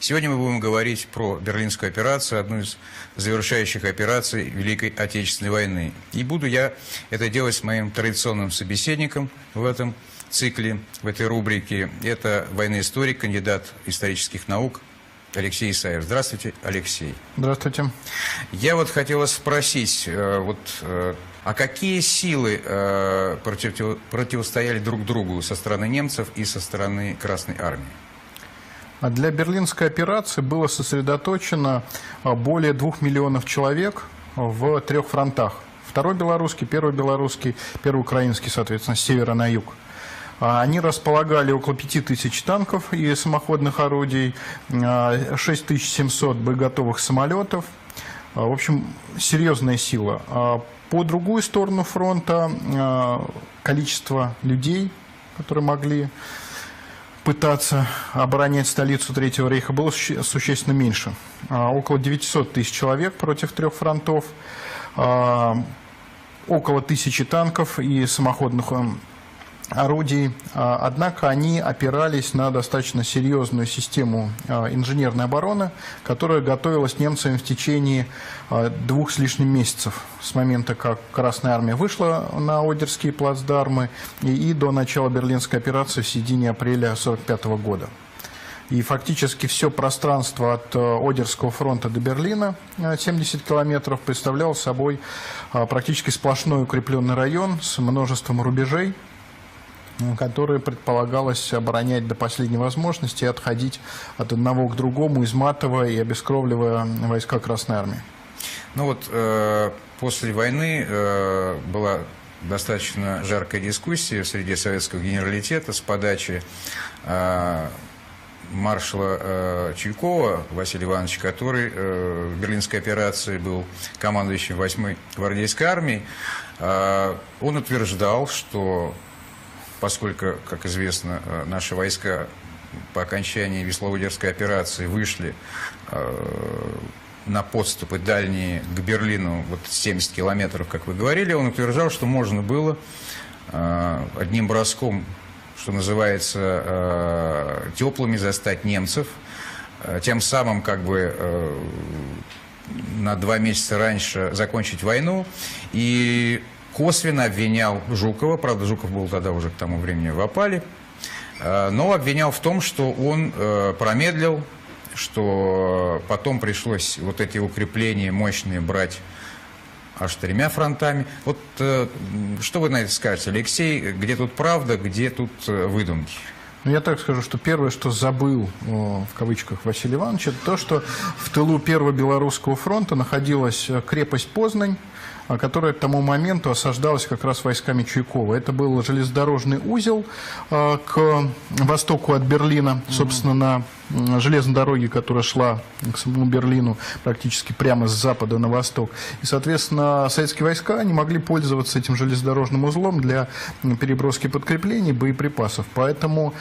Сегодня мы будем говорить про Берлинскую операцию, одну из завершающих операций Великой Отечественной войны. И буду я это делать с моим традиционным собеседником в этом цикле, в этой рубрике. Это военный историк, кандидат исторических наук Алексей Исаев. Здравствуйте, Алексей. Здравствуйте. Я вот хотел вас спросить, а какие силы противостояли друг другу со стороны немцев и со стороны Красной Армии? Для Берлинской операции было сосредоточено более 2 миллионов человек в 3 фронтах. Второй белорусский, первый украинский, соответственно, с севера на юг. Они располагали около 5000 танков и самоходных орудий, 6700 боеготовых самолетов. В общем, серьезная сила. По другую сторону фронта количество людей, которые могли пытаться оборонять столицу Третьего рейха, было существенно меньше. Около 900 тысяч человек против 3 фронтов, около 1000 танков и самоходных орудий. Однако они опирались на достаточно серьезную систему инженерной обороны, которая готовилась немцами в течение 2 с лишним месяцев с момента, как Красная Армия вышла на Одерские плацдармы и до начала Берлинской операции в середине апреля 1945 года. И фактически все пространство от Одерского фронта до Берлина, 70 километров, представлял собой практически сплошной укрепленный район с множеством рубежей, которые предполагалось оборонять до последней возможности и отходить от одного к другому, изматывая и обескровливая войска Красной Армии. Ну вот, после войны была достаточно жаркая дискуссия среди советского генералитета с подачи маршала Чуйкова Василия Ивановича, который в Берлинской операции был командующим 8-й гвардейской армией. Он утверждал, что поскольку, как известно, наши войска по окончании Вислово-Одерской операции вышли на подступы дальние к Берлину, вот 70 километров, как вы говорили, он утверждал, что можно было одним броском, что называется, теплыми застать немцев, тем самым как бы на 2 месяца раньше закончить войну, и косвенно обвинял Жукова, правда, Жуков был тогда уже к тому времени в опале, но обвинял в том, что он промедлил, что потом пришлось вот эти укрепления мощные брать аж 3 фронтами. Вот что вы на это скажете, Алексей, где тут правда, где тут выдумки? Ну, я так скажу, что первое, что забыл, в кавычках, Василий Иванович, это то, что в тылу Первого Белорусского фронта находилась крепость Познань, которая к тому моменту осаждалась как раз войсками Чуйкова. Это был железнодорожный узел к востоку от Берлина, собственно, на железной дороге, которая шла к самому Берлину практически прямо с запада на восток. И, соответственно, советские войска не могли пользоваться этим железнодорожным узлом для переброски подкреплений, боеприпасов. Поэтому,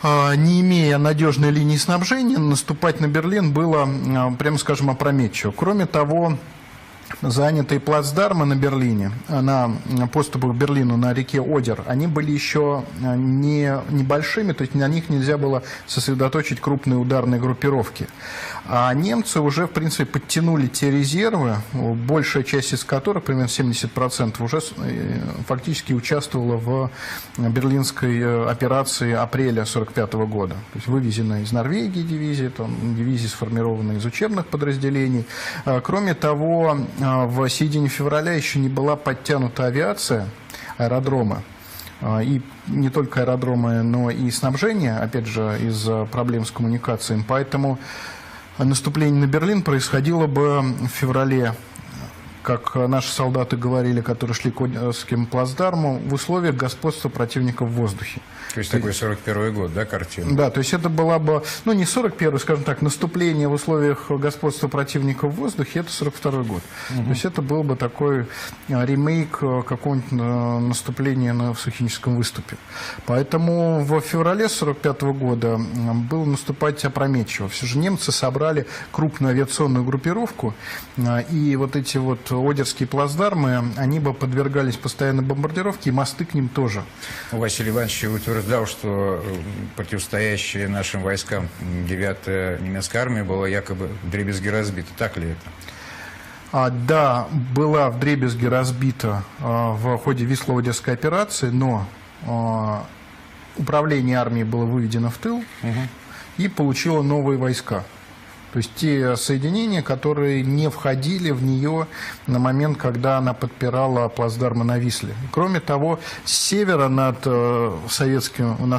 не имея надежной линии снабжения, наступать на Берлин было, прямо скажем, опрометчиво. Кроме того, занятые плацдармы на Берлине, на подступах к Берлину на реке Одер, они были еще небольшими, то есть на них нельзя было сосредоточить крупные ударные группировки. А немцы уже, в принципе, подтянули те резервы, большая часть из которых, примерно 70%, уже фактически участвовала в берлинской операции апреля 1945 года. То есть вывезена из Норвегии дивизии, дивизии, сформированные из учебных подразделений. Кроме того, в середине февраля еще не была подтянута авиация, аэродромы. И не только аэродромы, но и снабжение, опять же, из-за проблем с коммуникацией. Поэтому наступление на Берлин происходило бы в феврале, как наши солдаты говорили, которые шли к Одерским плацдарму, в условиях господства противника в воздухе. То есть такой 41-й год, да, картина? Да, то есть это была бы, ну не 41-й, скажем так, наступление в условиях господства противника в воздухе, это 42-й год. То есть это был бы такой ремейк какого-нибудь наступления в Сухиническом выступе. Поэтому в феврале 45 года было наступать опрометчиво. Все же немцы собрали крупную авиационную группировку, и вот эти вот Одерские плацдармы, они бы подвергались постоянной бомбардировке, и мосты к ним тоже. Василий Иванович утверждал, что противостоящая нашим войскам 9-я немецкая армия была якобы вдребезги разбита. Так ли это? Да, была вдребезги разбита в ходе Висло-Одерской операции, но управление армией было выведено в тыл и получило новые войска. То есть те соединения, которые не входили в нее на момент, когда она подпирала плацдармы на Висле. Кроме того, с севера над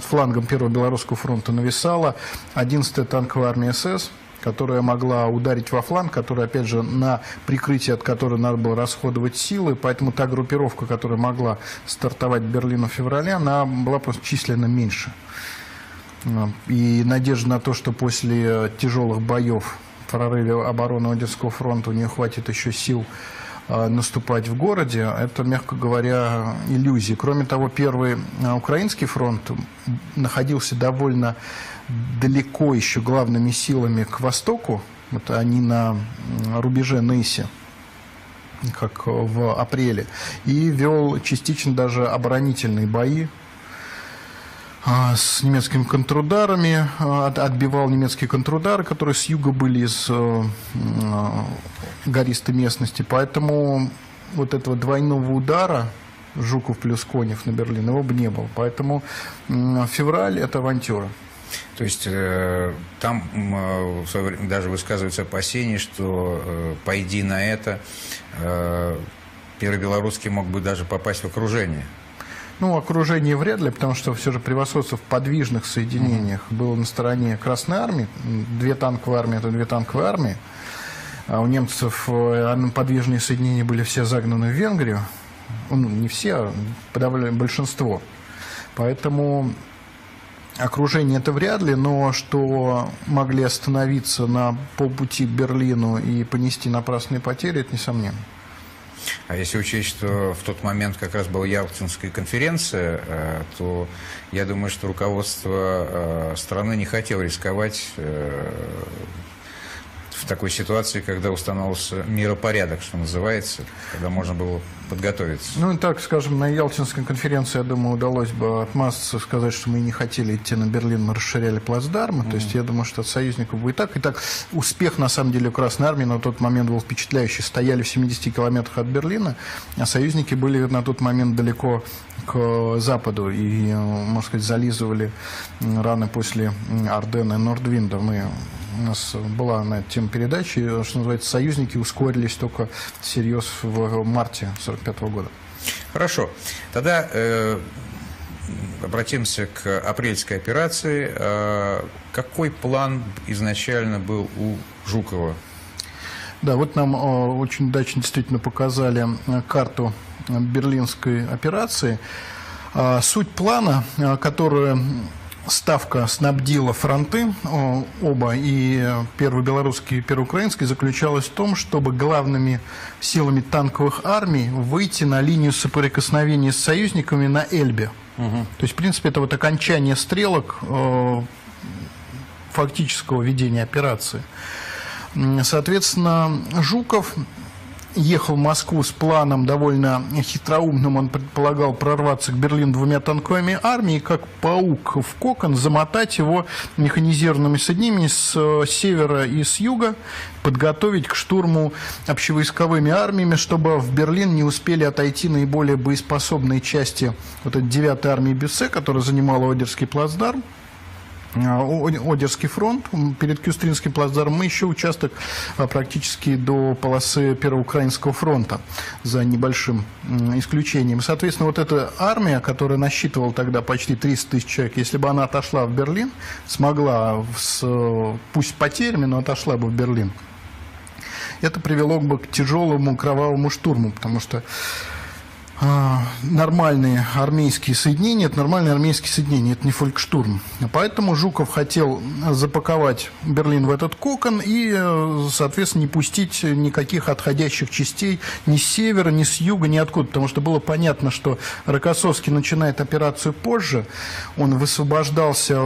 флангом Первого Белорусского фронта нависала 11-я танковая армия СС, которая могла ударить во фланг, которая, опять же, на прикрытие от которой надо было расходовать силы. Поэтому та группировка, которая могла стартовать в Берлину в феврале, она была просто численно меньше. И надежда на то, что после тяжелых боев в прорыве обороны Одерского фронта у нее хватит еще сил наступать в городе, это, мягко говоря, иллюзия. Кроме того, Первый Украинский фронт находился довольно далеко еще главными силами к востоку. Вот они на рубеже Нейси, как в апреле, и вел частично даже оборонительные бои с немецкими контрударами, отбивал немецкие контрудары, которые с юга были из гористой местности. Поэтому вот этого двойного удара Жуков плюс Конев на Берлин его бы не было. Поэтому февраль – это авантюра. То есть там даже высказываются опасения, что, пойди на это, Первый Белорусский мог бы даже попасть в окружение. Ну, окружение вряд ли, потому что все же превосходство в подвижных соединениях было на стороне Красной Армии. 2 танковые армии – это 2 танковые армии. А у немцев подвижные соединения были все загнаны в Венгрию. Ну, не все, а подавляющее большинство. Поэтому окружение это вряд ли, но что могли остановиться на полпути к Берлину и понести напрасные потери, это несомненно. А если учесть, что в тот момент как раз была Ялтинская конференция, то я думаю, что руководство страны не хотело рисковать в такой ситуации, когда устанавливался миропорядок, что называется, когда можно было подготовиться. Ну и так, скажем, на Ялтинской конференции, я думаю, удалось бы отмазаться, сказать, что мы не хотели идти на Берлин, мы расширяли плацдармы. То есть я думаю, что от союзников будет так. Итак, успех, на самом деле, у Красной Армии на тот момент был впечатляющий. Стояли в 70 километрах от Берлина, а союзники были на тот момент далеко к западу и, можно сказать, зализывали раны после Арденна и Нордвинда. У нас была на эту тему передачи, что называется, союзники ускорились только всерьез в марте 1945 года. Хорошо. Тогда обратимся к апрельской операции. Какой план изначально был у Жукова? Да, вот нам очень удачно действительно показали карту берлинской операции. Суть плана, которую Ставка снабдила фронты, оба, и Первый Белорусский и Первый Украинский, заключалась в том, чтобы главными силами танковых армий выйти на линию соприкосновения с союзниками на Эльбе. То есть, в принципе, это вот окончание стрелок фактического ведения операции. Соответственно, Жуков ехал в Москву с планом довольно хитроумным. Он предполагал прорваться к Берлину 2 танковыми армиями, как паук в кокон, замотать его механизированными соединениями с севера и с юга, подготовить к штурму общевойсковыми армиями, чтобы в Берлин не успели отойти наиболее боеспособные части вот этой 9-й армии Бюссе, которая занимала Одерский плацдарм, Одерский фронт перед Кюстринским плацдармом, и еще участок практически до полосы Первого Украинского фронта, за небольшим исключением. Соответственно, вот эта армия, которая насчитывала тогда почти 300 тысяч человек, если бы она отошла в Берлин, смогла, пусть с потерями, но отошла бы в Берлин, это привело бы к тяжелому кровавому штурму, потому что нормальные армейские соединения, это не фолькштурм. Поэтому Жуков хотел запаковать Берлин в этот кокон и, соответственно, не пустить никаких отходящих частей ни с севера, ни с юга, ни откуда, потому что было понятно, что Рокоссовский начинает операцию позже, он высвобождался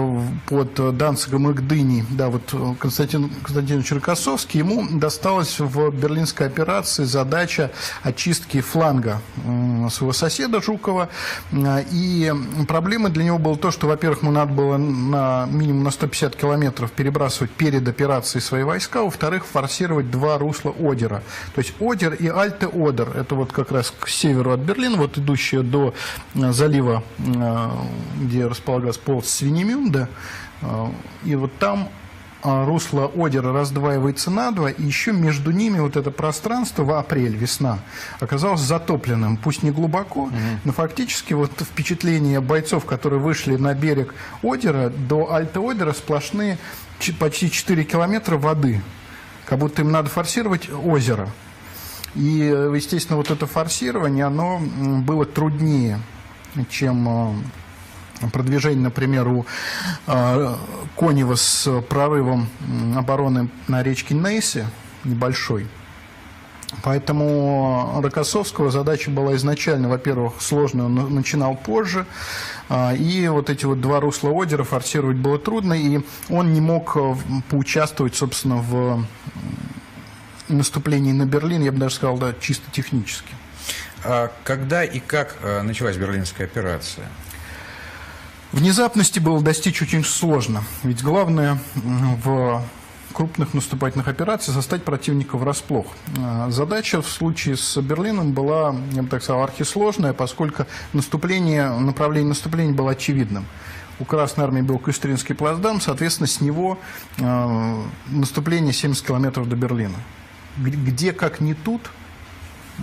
под Данцигом и Гдыней, да, вот Константин Константинович Рокоссовский, ему досталась в берлинской операции задача очистки фланга своего соседа Жукова, и проблемой для него было то, что, во-первых, ему надо было минимум на 150 километров перебрасывать перед операцией свои войска, во-вторых, форсировать два русла Одера, то есть Одер и Альте-Одер, это вот как раз к северу от Берлина, вот идущие до залива, где располагался полос Свинемюнде, и вот там русло Одера раздваивается надвое, и еще между ними вот это пространство в апрель, весна, оказалось затопленным, пусть не глубоко, но фактически вот впечатление бойцов, которые вышли на берег Одера, до Альте-Одера сплошные почти 4 километра воды, как будто им надо форсировать озеро. И, естественно, вот это форсирование, оно было труднее, чем продвижение, например, у Конева с прорывом обороны на речке Нейсе, небольшой. Поэтому Рокоссовского задача была изначально, во-первых, сложная, он начинал позже, и вот эти вот два русла Одера форсировать было трудно, и он не мог поучаствовать, собственно, в наступлении на Берлин, я бы даже сказал, да, чисто технически. А когда и как началась Берлинская операция? Внезапности было достичь очень сложно, ведь главное в крупных наступательных операциях застать противника врасплох. Задача в случае с Берлином была, я бы так сказал, архисложная, поскольку направление наступления было очевидным. У Красной Армии был Кюстринский плацдарм, соответственно, с него наступление 70 километров до Берлина. Где, как не тут,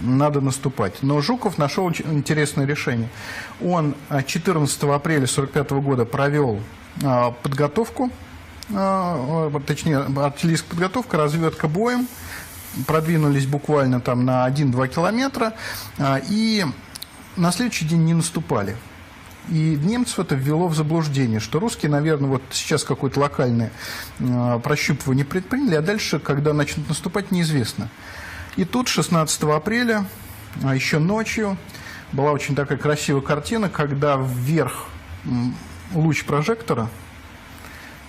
надо наступать. Но Жуков нашел очень интересное решение. Он 14 апреля 1945 года провел подготовку, точнее, артиллерийская подготовка, разведка боем, продвинулись буквально там на 1-2 километра, и на следующий день не наступали. И немцев это ввело в заблуждение, что русские, наверное, вот сейчас какое-то локальное прощупывание предприняли, а дальше, когда начнут наступать, неизвестно. И тут 16 апреля, еще ночью, была очень такая красивая картина, когда вверх луч прожектора,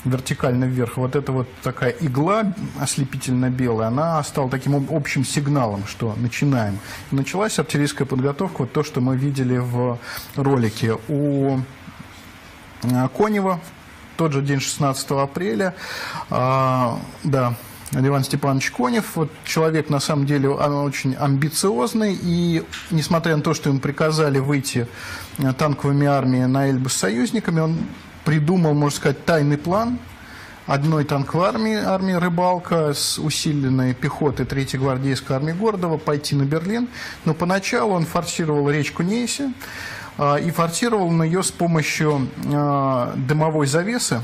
вертикально вверх, вот эта вот такая игла ослепительно-белая, она стала таким общим сигналом, что начинаем. И началась артиллерийская подготовка, вот то, что мы видели в ролике у Конева, в тот же день, 16 апреля, да, Иван Степанович Конев, вот человек, на самом деле, он очень амбициозный, и несмотря на то, что ему приказали выйти танковыми армиями на Эльбу с союзниками, он придумал, можно сказать, тайный план одной танковой армии «Рыбалка» с усиленной пехотой 3-й гвардейской армии Гордова пойти на Берлин, но поначалу он форсировал речку Нейсе, и форсировал он ее с помощью дымовой завесы.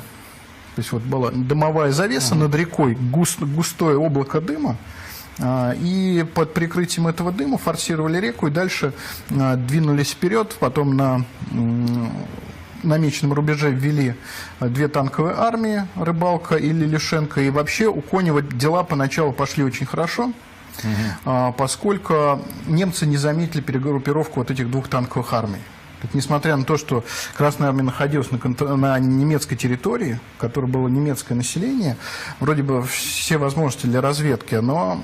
То есть вот была дымовая завеса над рекой, густое облако дыма, и под прикрытием этого дыма форсировали реку и дальше двинулись вперед, потом на намеченном рубеже ввели 2 танковые армии, «Рыбалка» и «Лилишенко», и вообще у Конева дела поначалу пошли очень хорошо, поскольку немцы не заметили перегруппировку вот этих 2 танковых армий. Несмотря на то, что Красная Армия находилась на немецкой территории, в которой было немецкое население, вроде бы все возможности для разведки, но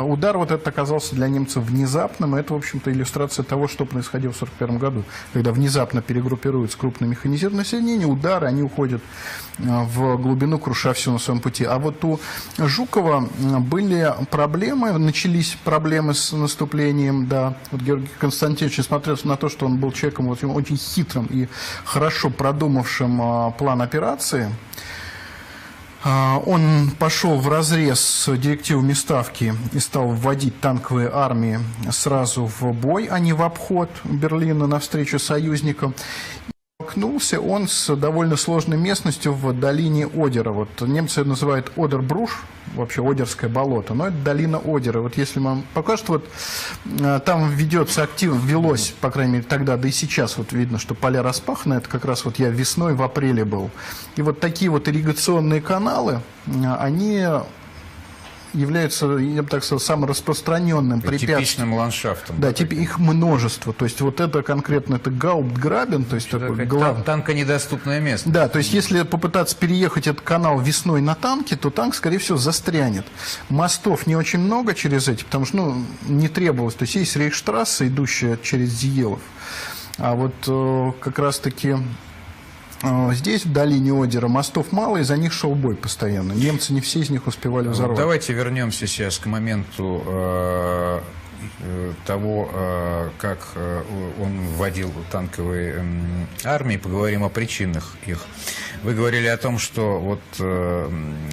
удар вот этот оказался для немцев внезапным, и это, в общем-то, иллюстрация того, что происходило в 1941 году, когда внезапно перегруппируются крупные механизированные соединения, удары, они уходят в глубину, круша все на своем пути. А вот у Жукова были проблемы, начались проблемы с наступлением, да, вот Георгий Константинович, несмотря на то, что он был человеком очень хитрым и хорошо продумавшим план операции, он пошел вразрез с директивами Ставки и стал вводить танковые армии сразу в бой, а не в обход Берлина навстречу союзникам. столкнулся он с довольно сложной местностью в долине Одера. Вот немцы называют Одербруш, вообще Одерское болото, но это долина Одера. Вот если вам покажут, вот там ведется активно, велось, по крайней мере, тогда, да и сейчас вот видно, что поля распаханы, это как раз вот я весной в апреле был. И вот такие вот ирригационные каналы, они являются, я бы так сказал, самым распространенным препятствием. Типичным ландшафтом. Да, их множество. То есть вот это конкретно это Гауптграбен, то есть такой главный. Танконедоступное место. Да, то есть если попытаться переехать этот канал весной на танке, то танк, скорее всего, застрянет. Мостов не очень много через эти, потому что не требовалось. То есть есть Рейхштрассе, идущая через Зиелов. А вот как раз-таки здесь, в долине Одера, мостов мало, и за них шел бой постоянно. Немцы не все из них успевали взорвать. Давайте вернемся сейчас к моменту того, как он вводил танковые армии, поговорим о причинах их. Вы говорили о том, что вот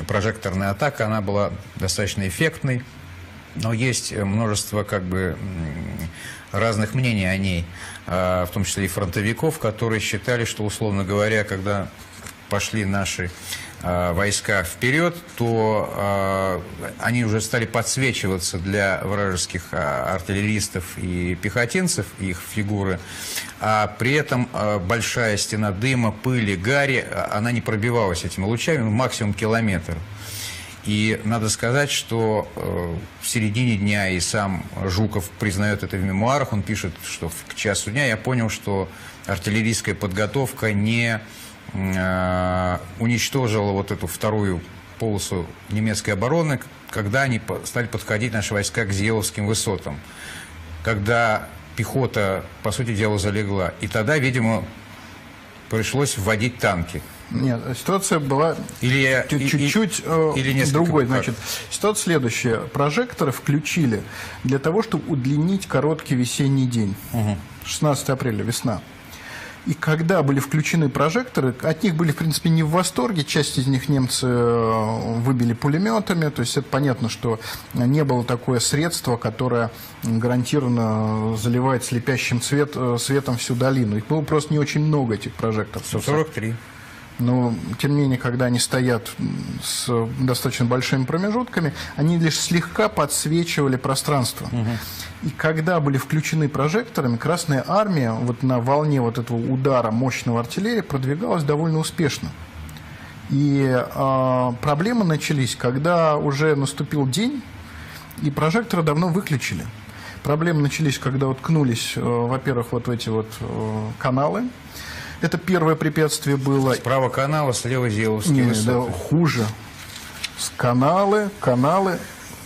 прожекторная атака, она была достаточно эффектной, но есть множество как бы разных мнений о ней, в том числе и фронтовиков, которые считали, что, условно говоря, когда пошли наши войска вперед, то они уже стали подсвечиваться для вражеских артиллеристов и пехотинцев, их фигуры, а при этом большая стена дыма, пыли, гари, она не пробивалась этими лучами, максимум километр. И надо сказать, что в середине дня, и сам Жуков признает это в мемуарах, он пишет, что к часу дня я понял, что артиллерийская подготовка не уничтожила вот эту вторую полосу немецкой обороны, когда они стали подходить, наши войска, к Зиеловским высотам, когда пехота, по сути дела, залегла. И тогда, видимо, пришлось вводить танки. Нет, ситуация была чуть-чуть другой. Значит, ситуация следующая. Прожекторы включили для того, чтобы удлинить короткий весенний день. 16 апреля, весна. И когда были включены прожекторы, от них были, в принципе, не в восторге. Часть из них немцы выбили пулеметами. То есть это понятно, что не было такое средство, которое гарантированно заливает слепящим светом всю долину. Их было просто не очень много, этих прожекторов. 43. Но, тем не менее, когда они стоят с достаточно большими промежутками, они лишь слегка подсвечивали пространство. И когда были включены прожекторами, Красная Армия вот на волне вот этого удара мощного артиллерии продвигалась довольно успешно. И проблемы начались, когда уже наступил день, и прожекторы давно выключили. Проблемы начались, когда уткнулись, во-первых, вот в эти вот каналы. Это первое препятствие было. Справа канала, слева Зиеловские высоты. Да, хуже. Каналы,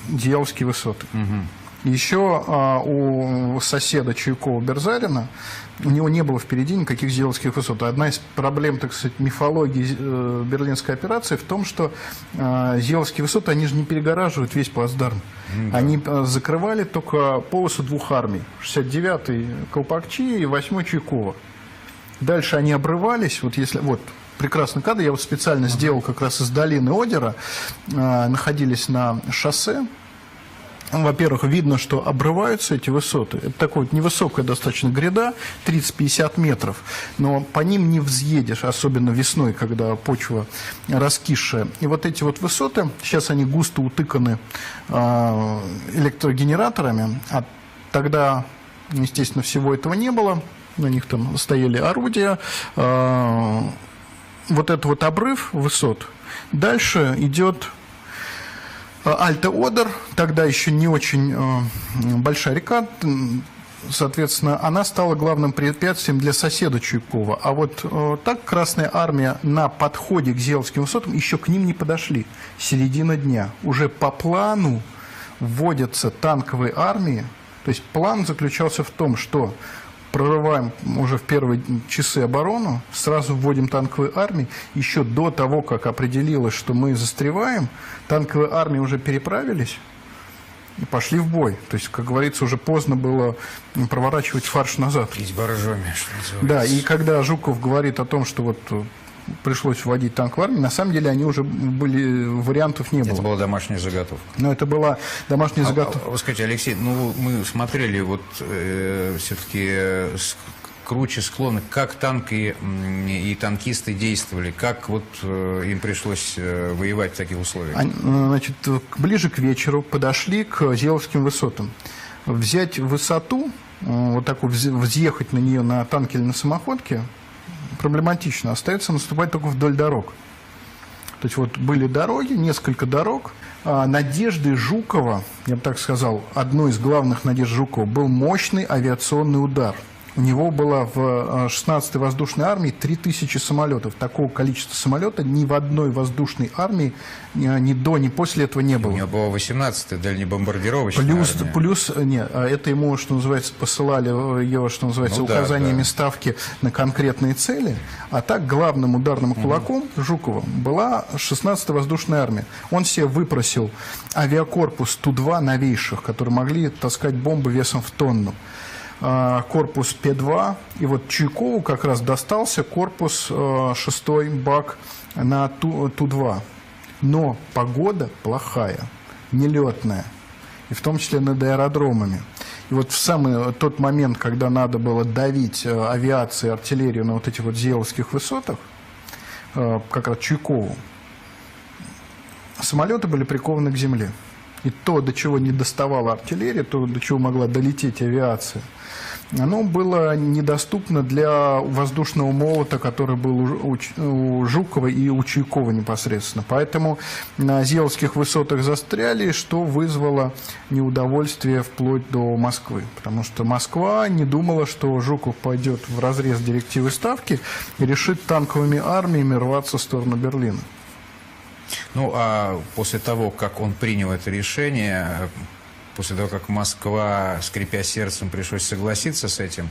Зиеловские высоты. Еще у соседа Чуйкова-Берзарина, у него не было впереди никаких Зиеловских высот. Одна из проблем, так сказать, мифологии Берлинской операции в том, что Зиеловские высоты, они же не перегораживают весь плацдарм. Они закрывали только полосу двух армий. 69-й Колпакчи и 8-й Чуйкова. Дальше они обрывались, вот если, вот, прекрасный кадр, я вот специально сделал как раз из долины Одера, находились на шоссе. Во-первых, видно, что обрываются эти высоты. Это такая вот невысокая достаточно гряда, 30-50 метров, но по ним не взъедешь, особенно весной, когда почва раскисшая. И вот эти вот высоты, сейчас они густо утыканы электрогенераторами, а тогда, естественно, всего этого не было. На них там стояли орудия. Вот это вот обрыв высот. Дальше идет Альте-Одер, тогда еще не очень большая река, соответственно, она стала главным препятствием для соседа Чуйкова. А вот так Красная Армия на подходе к Зиеловским высотам еще к ним не подошли. Середина дня. Уже по плану вводятся танковые армии. То есть план заключался в том, что прорываем уже в первые часы оборону, сразу вводим танковые армии. Еще до того, как определилось, что мы застреваем, танковые армии уже переправились и пошли в бой. То есть, как говорится, уже поздно было проворачивать фарш назад. Пить боржоми, что называется. Да, и когда Жуков говорит о том, что вот пришлось вводить танковые армии, на самом деле они уже были, вариантов не было. Это была домашняя заготовка. Но это была домашняя заготовка. Вы скажите, Алексей, ну мы смотрели вот все-таки круче склоны. Как танки и танкисты действовали? Как вот им пришлось воевать в таких условиях? Значит, ближе к вечеру подошли к Зеловским высотам. Взять высоту, вот так вот взъехать на нее на танке или на самоходке проблематично. Остается наступать только вдоль дорог. То есть вот были дороги, несколько дорог. Надежды Жукова, я бы так сказал, одной из главных надежд Жукова был мощный авиационный удар. У него было в 16-й воздушной армии 3000 самолетов. Такого количества самолета ни в одной воздушной армии ни до, ни после этого не было. У него была 18-я дальнебомбардировочная армия. Плюс, нет, это ему, что называется, посылали его, что называется, указаниями ставки на конкретные цели. А так главным ударным кулаком Жукова была 16-я воздушная армия. Он себе выпросил авиакорпус Ту-2 новейших, которые могли таскать бомбы весом в тонну. Корпус П-2, и вот Чуйкову как раз достался корпус 6-й БАК на Ту-2. Но погода плохая, нелетная, и в том числе над аэродромами. И вот в самый тот момент, когда надо было давить авиацию и артиллерию на вот этих вот Зеловских высотах, как раз Чуйкову, самолеты были прикованы к земле. И то, до чего не доставала артиллерия, то, до чего могла долететь авиация, оно было недоступно для воздушного молота, который был у Жукова и у Чуйкова непосредственно. Поэтому на Зеловских высотах застряли, что вызвало неудовольствие вплоть до Москвы. Потому что Москва не думала, что Жуков пойдет в разрез директивы ставки и решит танковыми армиями рваться в сторону Берлина. Ну, а после того, как он принял это решение, после того, как Москва, скрипя сердцем, пришлось согласиться с этим,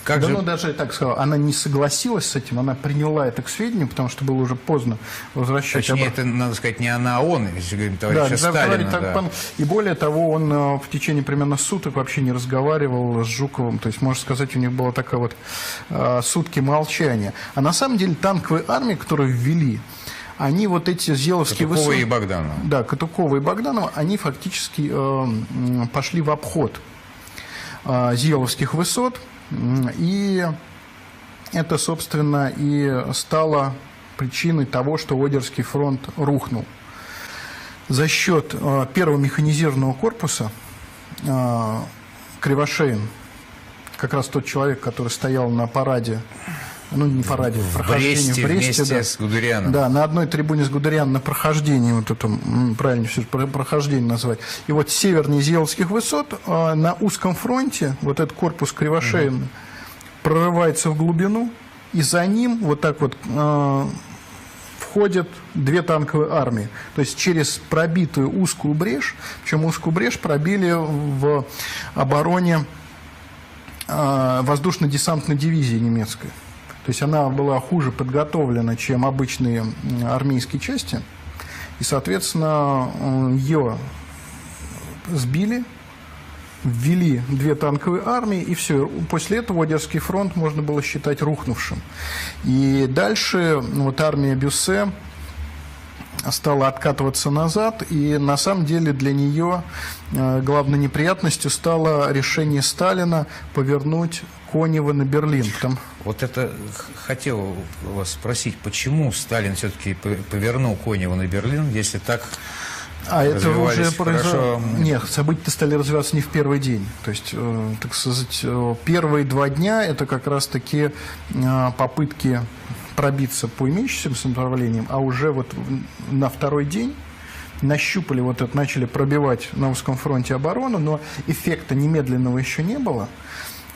как да, же... ну, даже так сказал, она не согласилась с этим, она приняла это к сведению, потому что было уже поздно возвращать. Точнее, это, надо сказать, не она, а он, если говорим товарища Сталина. Да. И более того, он в течение примерно суток вообще не разговаривал с Жуковым, то есть, можно сказать, у них была такая вот сутки молчания. А на самом деле танковые армии, которые ввели, они вот эти Зеловские высоты... Катукова и Богданова. Да, Катукова и Богданова, они фактически пошли в обход Зеловских высот, и это, собственно, и стало причиной того, что Одерский фронт рухнул. За счет первого механизированного корпуса Кривошеин, как раз тот человек, который стоял на параде, ну, не параде, в прохождении в Бресте, вместе с Гудерианом. Да, на одной трибуне с Гудерианом на прохождении, вот это, правильно все прохождение назвать. И вот севернее Зеловских высот на узком фронте вот этот корпус Кривошеина прорывается в глубину, и за ним вот так вот входят две танковые армии. То есть через пробитую узкую брешь, причем узкую брешь пробили в обороне воздушно-десантной дивизии немецкой. То есть она была хуже подготовлена, чем обычные армейские части. И, соответственно, ее сбили, ввели две танковые армии, и все. После этого Одерский фронт можно было считать рухнувшим. И дальше вот армия Бюссе стала откатываться назад, и на самом деле для нее главной неприятностью стало решение Сталина повернуть Конева на Берлин. Вот это хотел вас спросить, почему Сталин все-таки повернул Конева на Берлин, если так это уже хорошо? Нет, события стали развиваться не в первый день. То есть, так сказать, первые 2 дня это как раз-таки попытки пробиться по имеющимся направлениям, а уже вот на 2-й день нащупали вот это, начали пробивать на узком фронте оборону, но эффекта немедленного еще не было.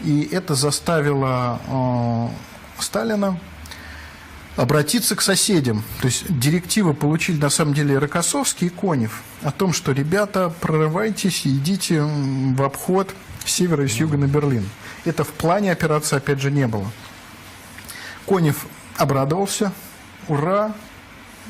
И это заставило Сталина обратиться к соседям. То есть директивы получили на самом деле Рокоссовский и Конев о том, что, ребята, прорывайтесь и идите в обход с севера и с юга на Берлин. Это в плане операции, опять же, не было. Конев обрадовался. Ура!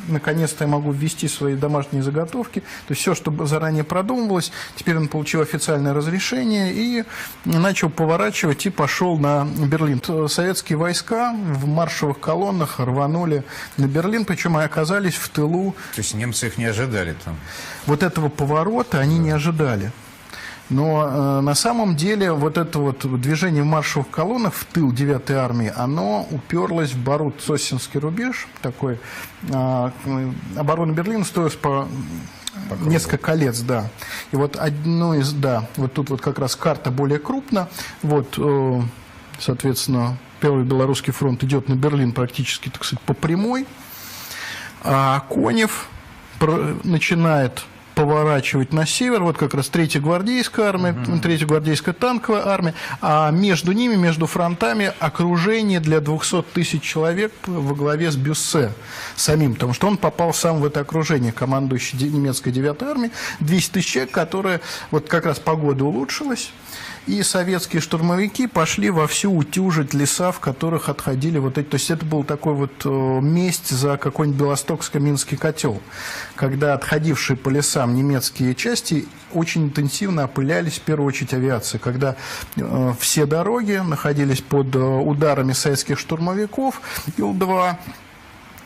Наконец-то я могу ввести свои домашние заготовки. То есть все, что заранее продумывалось, теперь он получил официальное разрешение и начал поворачивать и пошел на Берлин. Советские войска в маршевых колоннах рванули на Берлин, причем и оказались в тылу. То есть немцы их не ожидали там? Вот этого поворота они не ожидали. Но на самом деле вот это вот движение в маршевых колоннах в тыл 9-й армии, оно уперлось в Барут-Сосинский рубеж, такой оборона Берлина стоилась по несколько колец, да. И вот одно из, да, вот тут вот как раз карта более крупна, вот, соответственно, Первый Белорусский фронт идет на Берлин практически, так сказать, по прямой, а Конев начинает поворачивать на север, вот как раз 3-я гвардейская армия, 3-я гвардейская танковая армия, а между ними, между фронтами, окружение для 200 тысяч человек во главе с Бюссе самим, потому что он попал сам в это окружение, командующий немецкой 9-й армией, 200 тысяч человек, которые, вот как раз погода улучшилась, и советские штурмовики пошли вовсю утюжить леса, в которых отходили вот эти... То есть это был такой вот месть за какой-нибудь Белостокско-Минский котел, когда отходившие по лесам немецкие части очень интенсивно опылялись, в первую очередь, авиацией, когда все дороги находились под ударами советских штурмовиков, Ил-2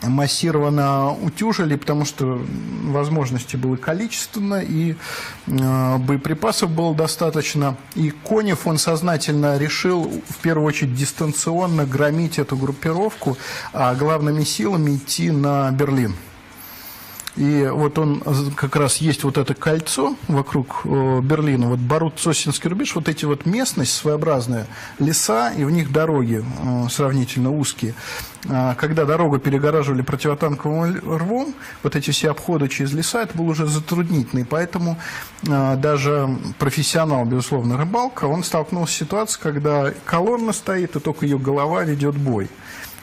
массированно утюжили, потому что возможности было количественно, и боеприпасов было достаточно. И Конев, он сознательно решил, в первую очередь, дистанционно громить эту группировку, а главными силами идти на Берлин. И вот он как раз есть вот это кольцо вокруг Берлина, вот Барут-Сосинский рубеж, вот эти вот местность своеобразная, леса, и в них дороги сравнительно узкие. Когда дорогу перегораживали противотанковым рвом, вот эти все обходы через леса, это было уже затруднительно, и поэтому даже профессионал, безусловно, рыбалка, он столкнулся с ситуацией, когда колонна стоит, и только ее голова ведет бой.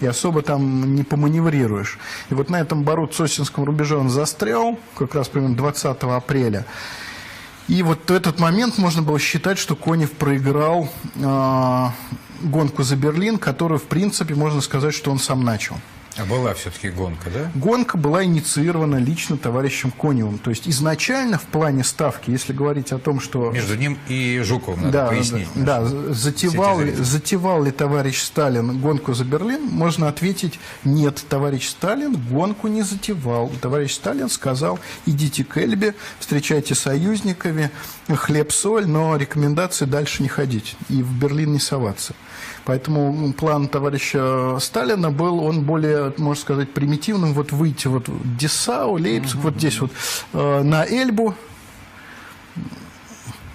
И особо там не поманеврируешь. И вот на этом Барут-Сосинском рубеже он застрял, как раз примерно 20 апреля. И вот в этот момент можно было считать, что Конев проиграл гонку за Берлин, которую, в принципе, можно сказать, что он сам начал. А была все-таки гонка, да? Гонка была инициирована лично товарищем Коневым. То есть изначально в плане ставки, если говорить о том, что... Между ним и Жуковым, надо пояснить. Да, затевал ли товарищ Сталин гонку за Берлин, можно ответить: нет, товарищ Сталин гонку не затевал. Товарищ Сталин сказал: идите к Эльбе, встречайте союзниками, хлеб-соль, но рекомендации дальше не ходить и в Берлин не соваться. Поэтому план товарища Сталина был, он более, можно сказать, примитивным, вот выйти вот в Дessau, Лейпциг, вот здесь вот на Эльбу,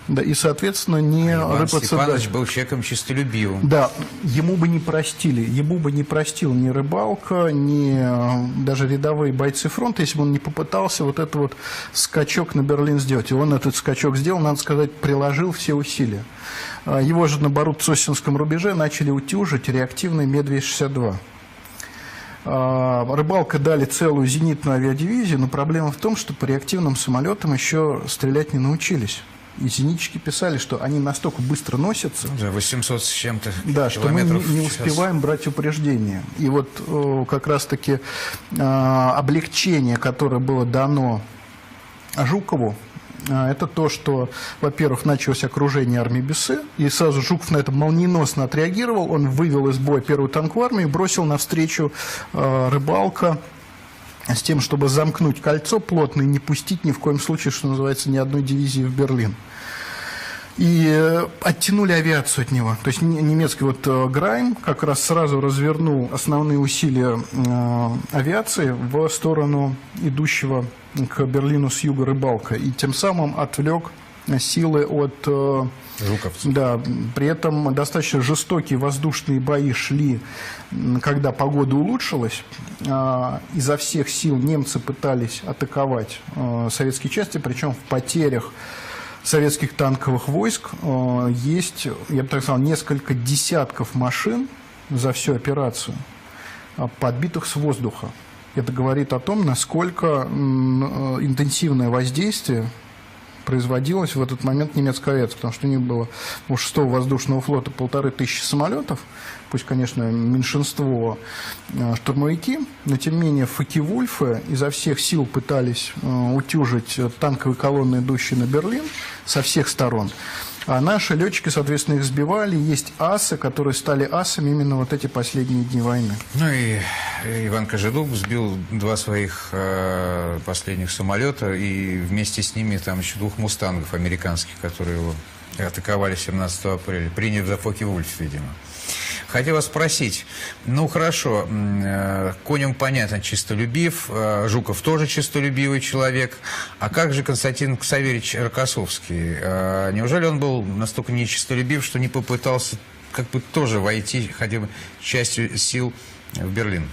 да, и, соответственно, не Иван рыпаться Степанович дальше. был человеком чистолюбивым. Да, ему бы не простил ни рыбалка, ни даже рядовые бойцы фронта, если бы он не попытался вот этот вот скачок на Берлин сделать. И он этот скачок сделал, надо сказать, приложил все усилия. Его же на Барут-Сосинском рубеже начали утюжить реактивные Медведь-62. Рыбалка дали целую зенитную авиадивизию, но проблема в том, что по реактивным самолетам еще стрелять не научились. И зенитчики писали, что они настолько быстро носятся, Да, 800 с чем-то да, что мы километров не в час. успеваем брать упреждение. И вот как раз-таки облегчение, которое было дано Жукову, это то, что, во-первых, началось окружение армии Бюссе, и сразу Жуков на это молниеносно отреагировал, он вывел из боя первую танковую армию и бросил навстречу рыбалка с тем, чтобы замкнуть кольцо плотно и не пустить ни в коем случае, что называется, ни одной дивизии в Берлин. И оттянули авиацию от него. То есть немецкий вот Грайм как раз сразу развернул основные усилия авиации в сторону идущего к Берлину с юга рыбалка. И тем самым отвлек силы от... Жуковцев. Да, при этом достаточно жестокие воздушные бои шли, когда погода улучшилась. Изо всех сил немцы пытались атаковать советские части, причем в потерях советских танковых войск есть, я бы так сказал, несколько десятков машин за всю операцию, подбитых с воздуха. Это говорит о том, насколько интенсивное воздействие производилось в этот момент немецкой авиации, потому что у них было у 6-го воздушного флота 1500 самолетов, пусть, конечно, меньшинство штурмовики, но тем не менее Фоке-Вульфы изо всех сил пытались утюжить танковые колонны, идущие на Берлин, со всех сторон. А наши летчики, соответственно, их сбивали. Есть асы, которые стали асами именно вот эти последние дни войны. Ну и Иван Кожедуб сбил 2 своих последних самолета, и вместе с ними там еще 2 мустангов американских, которые его атаковали 17 апреля, приняв за Фоке-Вульф, видимо. Хотел вас спросить, ну хорошо, Конюм, понятно, чистолюбив, Жуков тоже чистолюбивый человек, а как же Константин Ксаверич Рокоссовский? Неужели он был настолько нечистолюбив, что не попытался как бы тоже войти хотя бы частью сил в Берлин?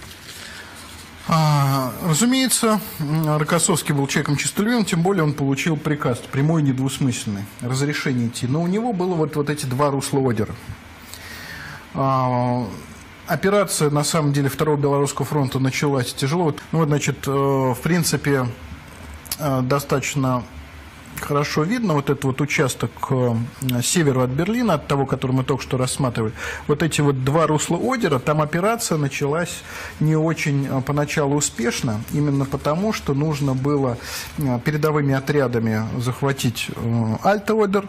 Разумеется, Рокоссовский был человеком честолюбивым, тем более он получил приказ, прямой и недвусмысленный, разрешение идти. Но у него было вот эти 2 русла Одера. Операция, на самом деле, Второго Белорусского фронта началась тяжело. Ну, вот, значит, в принципе, достаточно хорошо видно вот этот вот участок к северу от Берлина, от того, который мы только что рассматривали. Вот эти вот 2 русла Одера, там операция началась не очень поначалу успешно, именно потому, что нужно было передовыми отрядами захватить Альте-Одер,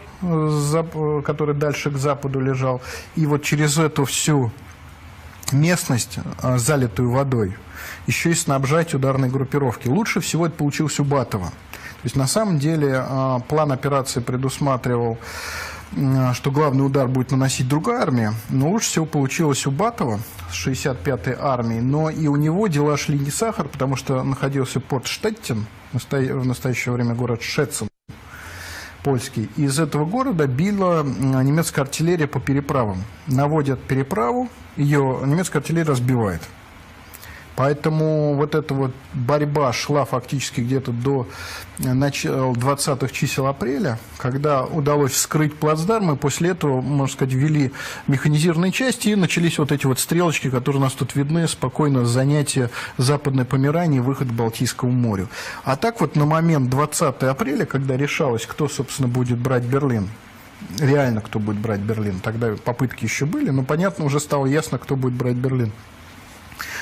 который дальше к западу лежал, и вот через эту всю местность, залитую водой, еще и снабжать ударной группировки. Лучше всего это получилось у Батова. То есть, на самом деле, план операции предусматривал, что главный удар будет наносить другая армия, но лучше всего получилось у Батова с 65-й армией, но и у него дела шли не сахар, потому что находился порт Штеттин, в настоящее время город Шецен, польский. Из этого города била немецкая артиллерия по переправам. Наводят переправу, ее немецкая артиллерия разбивает. Поэтому вот эта вот борьба шла фактически где-то до начала 20-х чисел апреля, когда удалось вскрыть плацдарм, и после этого, можно сказать, ввели механизированные части, и начались вот эти вот стрелочки, которые у нас тут видны, спокойно занятие Западной Померании, выход к Балтийскому морю. А так вот на момент 20 апреля, когда решалось, кто, собственно, будет брать Берлин, реально кто будет брать Берлин, тогда попытки еще были, но, понятно, уже стало ясно, кто будет брать Берлин.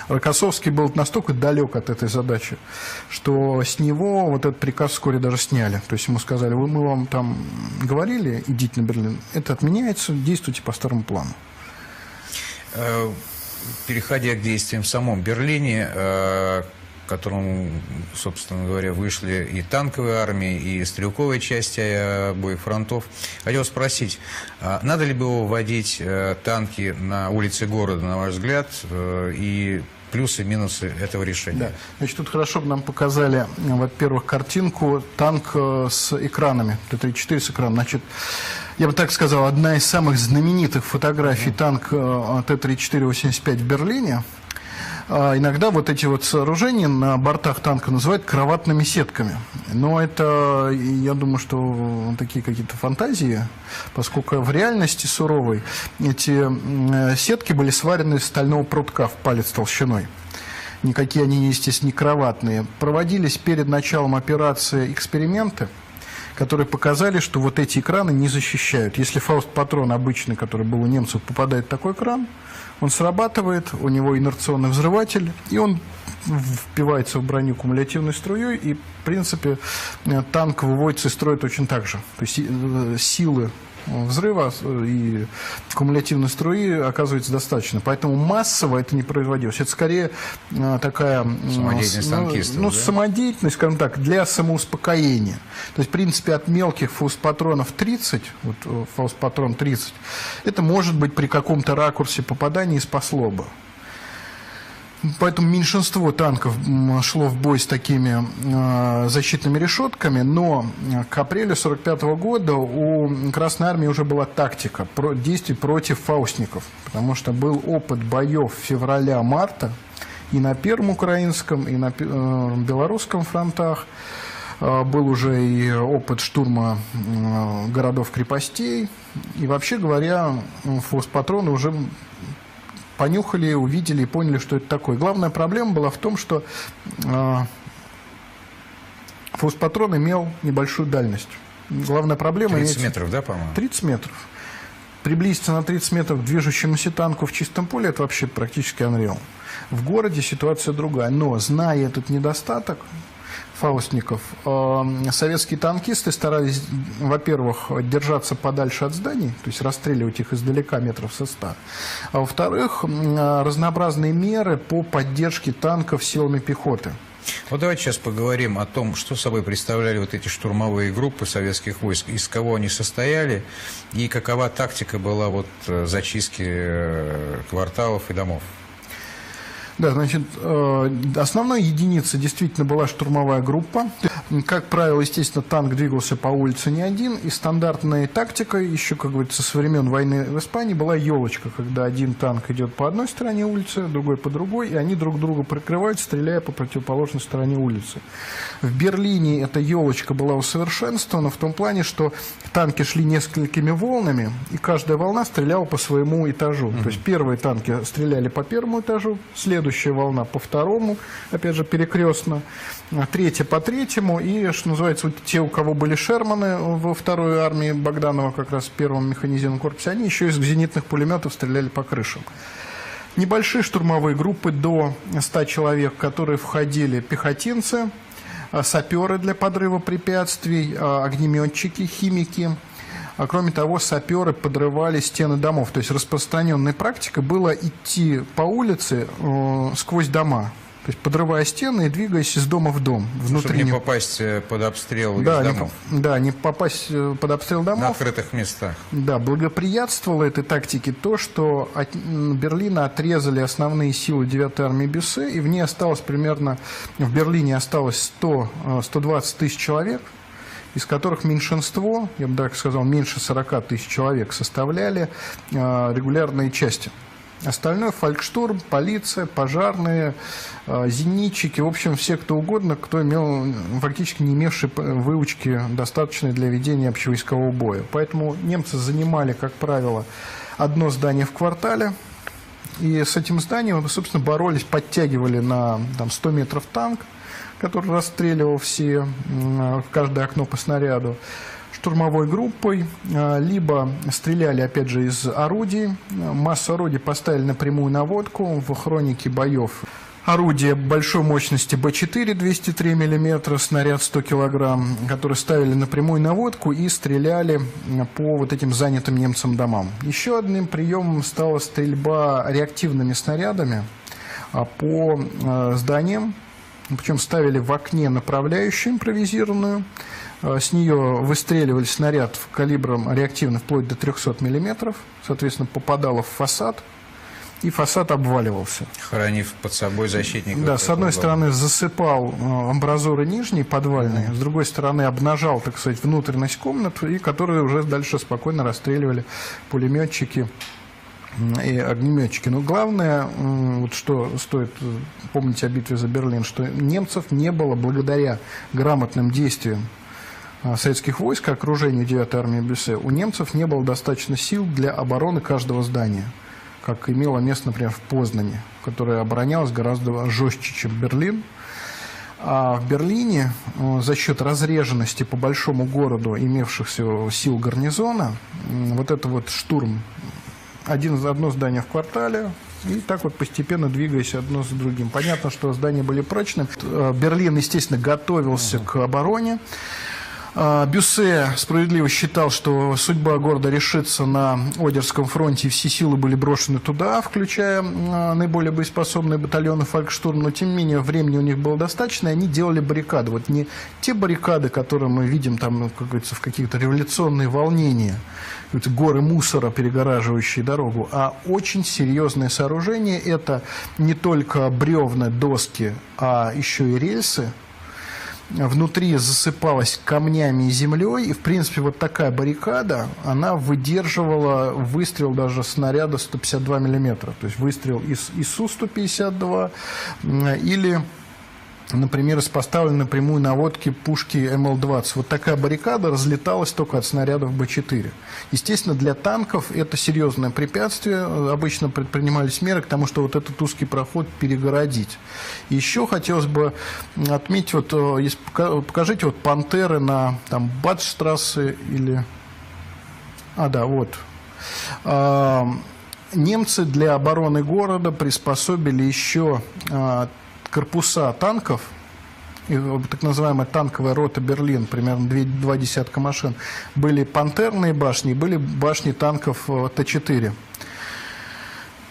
Рокоссовский был настолько далек от этой задачи, что с него вот этот приказ вскоре даже сняли. То есть ему сказали, мы вам там говорили, идите на Берлин, это отменяется, действуйте по старому плану. Переходя к действиям в самом Берлине, к которому, собственно говоря, вышли и танковые армии, и стрелковые части обоих фронтов, хотел спросить, надо ли было вводить танки на улице города, на ваш взгляд, и плюсы и минусы этого решения? Да. Значит, тут хорошо бы нам показали, во-первых, картинку, танк с экранами, Т-34 с экраном. Значит, я бы так сказал, одна из самых знаменитых фотографий танка Т-34-85 в Берлине. Иногда вот эти вот сооружения на бортах танка называют кроватными сетками. Но это, я думаю, что такие какие-то фантазии, поскольку в реальности суровой эти сетки были сварены из стального прутка в палец толщиной. Никакие они, естественно, не кроватные. Проводились перед началом операции эксперименты, которые показали, что вот эти экраны не защищают. Если фауст-патрон обычный, который был у немцев, попадает в такой экран, он срабатывает, у него инерционный взрыватель, и он впивается в броню кумулятивной струей, и, в принципе, танк выводится из строя точно так же. То есть силы взрыва и кумулятивной струи оказывается достаточно. Поэтому массово это не производилось. Это скорее такая самодеятельность танкистов, да? Самодеятельность, скажем так, для самоуспокоения. То есть, в принципе, от мелких фауст-патронов 30, вот фауст-патрон 30, это может быть при каком-то ракурсе попадания и спасло бы. Поэтому меньшинство танков шло в бой с такими защитными решетками, но к апрелю 1945 года у Красной Армии уже была тактика действий против фаустников, потому что был опыт боев февраля-марта и на Первом украинском, и на белорусском фронтах. Был уже и опыт штурма городов-крепостей, и, вообще говоря, фауст-патроны уже понюхали, увидели и поняли, что это такое. Главная проблема была в том, что фауст-патрон имел небольшую дальность. Главная проблема... 30 метров, да, по-моему? 30 метров. Приблизиться на 30 метров к движущемуся танку в чистом поле – это вообще практически unreal. В городе ситуация другая. Но, зная этот недостаток, фаустников, советские танкисты старались, во-первых, держаться подальше от зданий, то есть расстреливать их издалека метров со 100, а во-вторых, разнообразные меры по поддержке танков силами пехоты. Вот давайте сейчас поговорим о том, что собой представляли вот эти штурмовые группы советских войск, из кого они состояли и какова тактика была вот зачистки кварталов и домов. Да, значит, основной единицей действительно была штурмовая группа. Как правило, естественно, танк двигался по улице не один, и стандартной тактикой, еще, как говорится, со времен войны в Испании, была елочка, когда один танк идет по одной стороне улицы, другой по другой, и они друг друга прикрывают, стреляя по противоположной стороне улицы. В Берлине эта елочка была усовершенствована в том плане, что танки шли несколькими волнами, и каждая волна стреляла по своему этажу. То есть первые танки стреляли по первому этажу, следующая волна по второму, опять же, перекрестно, третья по третьему, и, что называется, вот те, у кого были Шерманы во второй армии Богданова, как раз в первом механизированном корпусе, они еще из зенитных пулеметов стреляли по крышам. Небольшие штурмовые группы до 100 человек, в которые входили пехотинцы, саперы для подрыва препятствий, огнеметчики, химики. А кроме того, саперы подрывали стены домов. То есть распространенной практикой было идти по улице сквозь дома. То есть подрывая стены и двигаясь из дома в дом. Чтобы не попасть под обстрел из домов. Не попасть под обстрел домов. На открытых местах. Да, благоприятствовало этой тактике то, что от Берлина отрезали основные силы 9-й армии Бюссе, и в ней осталось примерно, в Берлине осталось 100-120 тысяч человек, из которых меньшинство, я бы так сказал, меньше 40 тысяч человек составляли регулярные части. Остальное — фолькштурм, полиция, пожарные, зенитчики, в общем, все кто угодно, кто имел, фактически не имевший выучки достаточной для ведения общевойскового боя. Поэтому немцы занимали, как правило, одно здание в квартале, и с этим зданием, собственно, боролись, подтягивали на 100 метров танк, который расстреливал все, в каждое окно по снаряду, штурмовой группой, либо стреляли, опять же, из орудий. Массу орудий поставили на прямую наводку. В хронике боев орудие большой мощности Б4 203 мм, снаряд 100 кг, которые ставили на прямую наводку и стреляли по вот этим занятым немцам домам. Еще одним приемом стала стрельба реактивными снарядами по зданиям. Причем ставили в окне направляющую импровизированную. С нее выстреливали снаряд калибром реактивно вплоть до 300 мм. Соответственно, попадало в фасад, и фасад обваливался. Хоронив под собой защитников. Да, с одной стороны засыпал амбразуры нижние, подвальные, с другой стороны обнажал, так сказать, внутренность комнат, и которые уже дальше спокойно расстреливали пулеметчики и огнеметчики. Но главное, вот что стоит помнить о битве за Берлин, что немцев не было благодаря грамотным действиям советских войск, окружению 9-й армии Бюссе, у немцев не было достаточно сил для обороны каждого здания, как имело место, например, в Познани, которое оборонялось гораздо жестче, чем Берлин. А в Берлине за счет разреженности по большому городу имевшихся сил гарнизона, вот это вот штурм, одно здание в квартале, и так вот постепенно двигаясь одно за другим. Понятно, что здания были прочны. Берлин, естественно, готовился к обороне. Бюссе справедливо считал, что судьба города решится на Одерском фронте, и все силы были брошены туда, включая наиболее боеспособные батальоны фолькштурм, но тем не менее времени у них было достаточно, и они делали баррикады. Вот не те баррикады, которые мы видим там, как говорится, в какие-то революционные волнения, горы мусора, перегораживающие дорогу, а очень серьезное сооружение. Это не только бревна, доски, а еще и рельсы. Внутри засыпалась камнями и землей, и, в принципе, вот такая баррикада, она выдерживала выстрел даже снаряда 152 мм, то есть выстрел из Су-152 или, например, из поставленной напрямую наводки пушки МЛ-20. Вот такая баррикада разлеталась только от снарядов Б4. Естественно, для танков это серьезное препятствие. Обычно предпринимались меры к тому, что вот этот узкий проход перегородить. Еще хотелось бы отметить, вот, покажите вот пантеры на там Бадштрассе или... Немцы для обороны города приспособили еще корпуса танков и так называемая танковая рота «Берлин», примерно 2 десятка машин, были пантерные башни, были башни танков Т-4,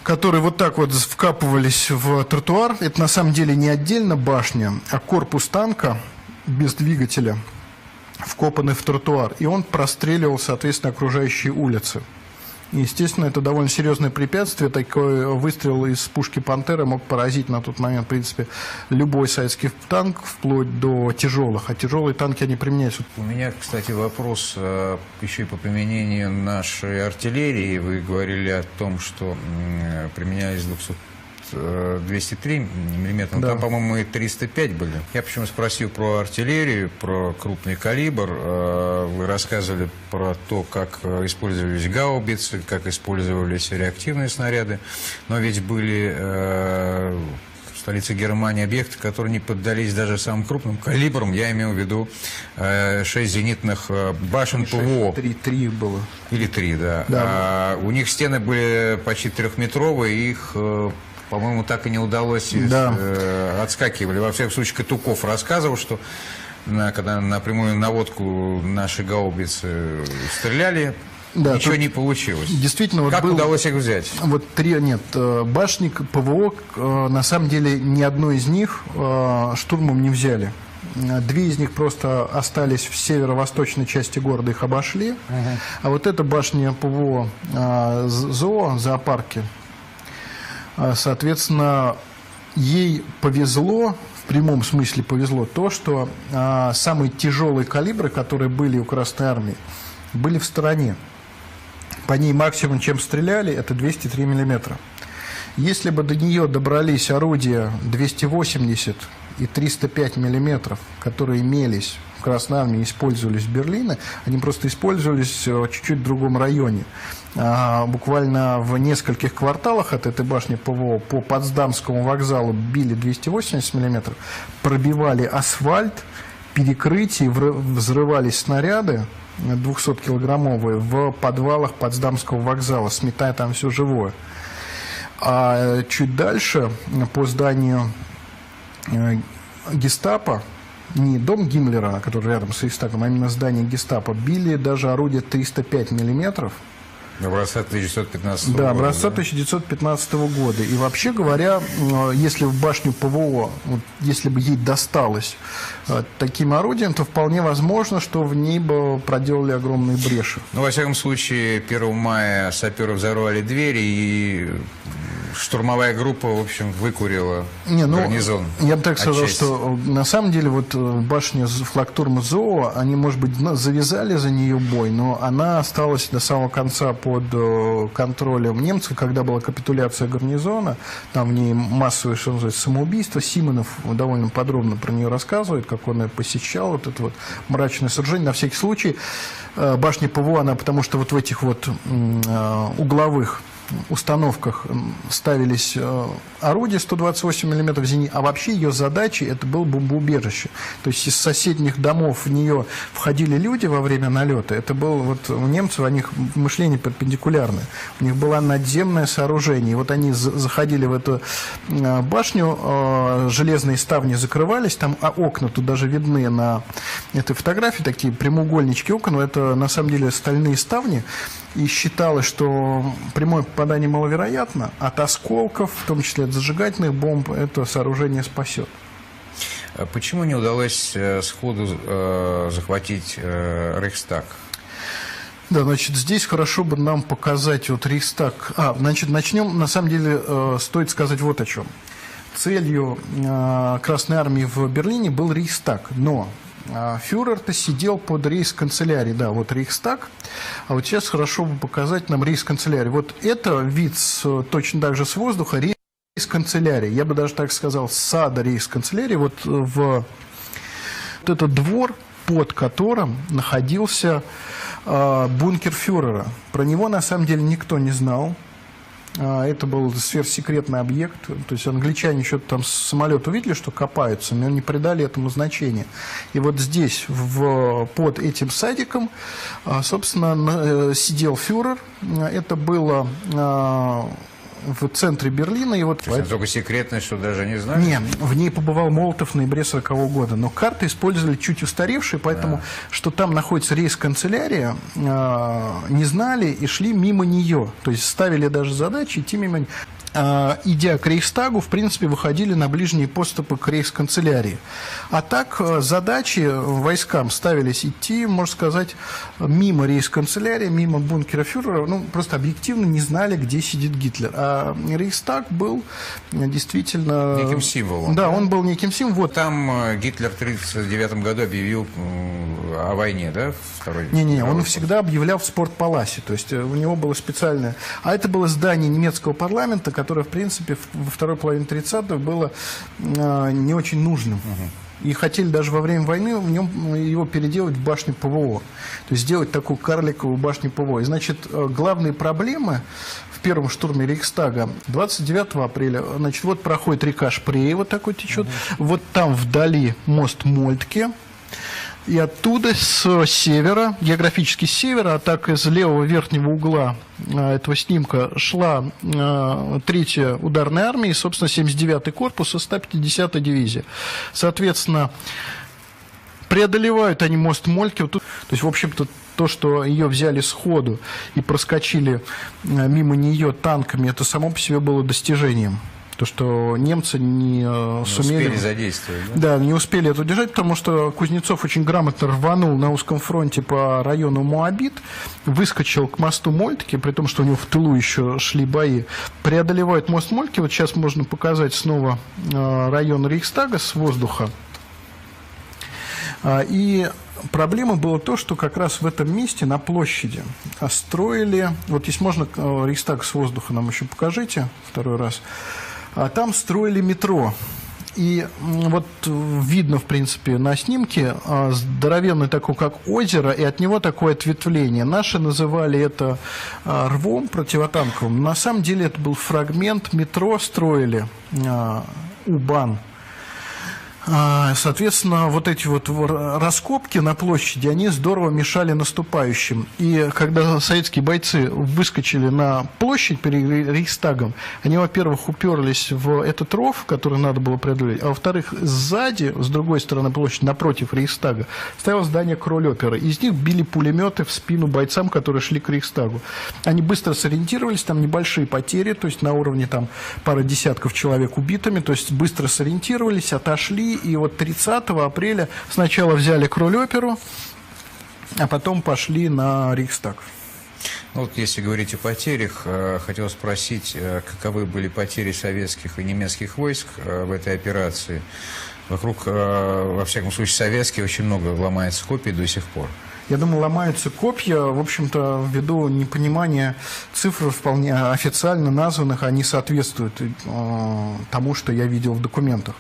которые вот так вот вкапывались в тротуар. Это на самом деле не отдельно башня, а корпус танка без двигателя, вкопанный в тротуар, и он простреливал, соответственно, окружающие улицы. И, естественно, это довольно серьезное препятствие. Такой выстрел из пушки «Пантера» мог поразить на тот момент, в принципе, любой советский танк, вплоть до тяжелых. А тяжелые танки, они применяются. У меня, кстати, вопрос еще и по применению нашей артиллерии. Вы говорили о том, что применялись 203 миллиметра, да. Там, по-моему, и 305 были. Я почему спросил про артиллерию, про крупный калибр. Вы рассказывали про то, как использовались гаубицы, как использовались реактивные снаряды. Но ведь были в столице Германии объекты, которые не поддались даже самым крупным калибрам. Я имел в виду 6 зенитных башен ПВО. 3 было. Или 3, да. Да. У них стены были почти 3-метровые, их... по-моему, так и не удалось, отскакивали. Во всяком случае, Катуков рассказывал, что когда на прямую наводку наши гаубицы стреляли, да, ничего не получилось. Действительно, как вот удалось их взять? Вот башни ПВО, на самом деле, ни одной из них штурмом не взяли. 2 из них просто остались в северо-восточной части города, их обошли. А вот эта башня ПВО ЗОО, зоопарки, соответственно, ей повезло, в прямом смысле повезло, то, что самые тяжелые калибры, которые были у Красной Армии, были в стороне. По ней максимум, чем стреляли, это 203 миллиметра. Если бы до нее добрались орудия 280 и 305 миллиметров, которые имелись в Красной Армии, использовались в Берлине, они просто использовались чуть-чуть в другом районе. Буквально в нескольких кварталах от этой башни ПВО по Потсдамскому вокзалу били 280 миллиметров, пробивали асфальт, перекрытие, взрывались снаряды 200-килограммовые в подвалах Потсдамского вокзала, сметая там все живое. А чуть дальше, по зданию Гестапо, не дом Гиммлера, который рядом с Рейхстагом, а именно здание Гестапо, били даже орудия 305 миллиметров. Образца 1915 года. Да, образца 1915 года. И вообще говоря, если в башню ПВО, если бы ей досталось таким орудием, то вполне возможно, что в ней бы проделали огромные бреши. Ну, во всяком случае, 1 мая саперы взорвали двери, и штурмовая группа, в общем, выкурила гарнизон. Я бы так сказал, что на самом деле вот башня флактурма ЗОО, они, может быть, завязали за нее бой, но она осталась до самого конца под контролем немцев, когда была капитуляция гарнизона, там в ней массовое, что называется, самоубийство. Симонов довольно подробно про нее рассказывает, как он ее посещал, вот это вот мрачное сражение. На всякий случай башня ПВО, она, потому что вот в этих вот угловых установках ставились орудия 128 мм зенит, а вообще ее задачей это было бомбоубежище. То есть из соседних домов в нее входили люди во время налета. Это было вот у немцев, у них мышление перпендикулярное. У них было надземное сооружение. И вот они заходили в эту башню, железные ставни закрывались, там окна тут даже видны на этой фотографии, такие прямоугольнички окон, но это на самом деле стальные ставни. И считалось, что прямое попадание маловероятно, от осколков, в том числе от зажигательных бомб, это сооружение спасет. Почему не удалось сходу захватить Рейхстаг? Да, значит, здесь хорошо бы нам показать вот Рейхстаг. Значит, начнем, на самом деле, стоит сказать вот о чем. Целью Красной Армии в Берлине был Рейхстаг, но фюрер-то сидел под рейхсканцелярией, да, вот Рейхстаг, а вот сейчас хорошо бы показать нам рейхсканцелярию. Вот это вид точно так же с воздуха рейхсканцелярия, я бы даже так сказал, с сада рейхсканцелярии, вот вот этот двор, под которым находился бункер фюрера. Про него на самом деле никто не знал. Это был сверхсекретный объект. То есть англичане что-то там с самолета увидели, что копаются, но не придали этому значения. И вот здесь, под этим садиком, собственно, сидел фюрер. Это было в центре Берлина. И вот То есть настолько секретно, что даже не знаю. не, в ней побывал Молотов в ноябре 1940 года, но карты использовали чуть устаревшие, поэтому, что там находится рейс-канцелярия, не знали и шли мимо нее. То есть ставили даже задачи идти мимо нее. Идя к Рейхстагу, в принципе, выходили на ближние подступы к рейхсканцелярии. А так задачи войскам ставились идти, можно сказать, мимо рейхсканцелярии, мимо бункера фюрера. Ну, просто объективно не знали, где сидит Гитлер. А Рейхстаг был действительно... Неким символом. Да, он был неким символом. Вот. Там Гитлер в 1939 году объявил о войне, да? Не-не, он всегда объявлял в спортпаласе. То есть у него было специальное... А это было здание немецкого парламента, которое, в принципе, во второй половине 30-х было не очень нужным. И хотели даже во время войны в нем его переделать в башню ПВО. То есть сделать такую карликовую башню ПВО. И, значит, главные проблемы в первом штурме Рейхстага 29 апреля, значит, вот проходит река Шпрей, вот такой течет. Вот там вдали мост Мольтке. И оттуда, с севера, географически с севера, а так из левого верхнего угла этого снимка шла 3-я ударная армия и, собственно, 79-й корпус и 150-я дивизия. Соответственно, преодолевают они мост Мольтке. То есть, в общем-то, то, что ее взяли сходу и проскочили мимо нее танками, это само по себе было достижением. То, что немцы не сумели... успели задействовать, да? Да, не успели это удержать, потому что Кузнецов очень грамотно рванул на узком фронте по району Моабит, выскочил к мосту Мольтке, при том, что у него в тылу еще шли бои, преодолевает мост Мольтке. Вот сейчас можно показать снова район Рейхстага с воздуха. И проблема была то, что как раз в этом месте, на площади, строили... Вот здесь можно Рейхстаг с воздуха нам еще покажите второй раз. А там строили метро. И вот видно, в принципе, на снимке здоровенный такой, как озеро, и от него такое ответвление. Наши называли это рвом противотанковым. На самом деле это был фрагмент метро, строили У-Бан. Соответственно, вот эти вот раскопки на площади, они здорово мешали наступающим. И когда советские бойцы выскочили на площадь перед Рейхстагом, они, во-первых, уперлись в этот ров, который надо было преодолеть, а во-вторых, сзади, с другой стороны площади, напротив Рейхстага, стояло здание Кроль-оперы. Из них били пулеметы в спину бойцам, которые шли к Рейхстагу. Они быстро сориентировались, там небольшие потери, то есть на уровне там пары десятков человек убитыми, то есть быстро сориентировались, отошли. И вот 30 апреля сначала взяли Кроль-оперу, а потом пошли на Рейхстаг. Ну, вот если говорить о потерях, хотел спросить, каковы были потери советских и немецких войск в этой операции? Вокруг, во всяком случае, советские очень много ломается копий до сих пор. Я думаю, ломаются копья, в общем-то, ввиду непонимания цифр вполне официально названных, они соответствуют тому, что я видел в документах.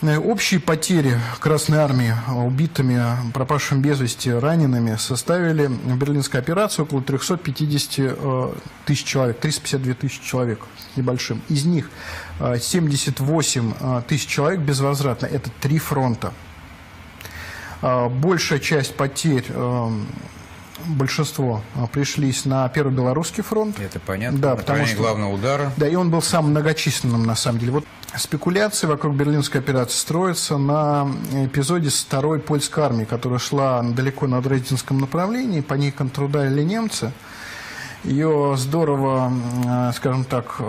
Общие потери Красной Армии убитыми, пропавшими без вести, ранеными составили в Берлинской операции около 350 тысяч человек, 352 тысячи человек небольшим. Из них 78 тысяч человек безвозвратно. Это 3 фронта. Большая часть потерь, большинство, пришлись на Первый Белорусский фронт. Это понятно. Да, потому что главного удара. Да, и он был самым многочисленным, на самом деле. Вот спекуляции вокруг Берлинской операции строятся на эпизоде с второй польской армией, которая шла далеко на Дрезденском направлении, по ней контрударили немцы. Ее здорово, скажем так,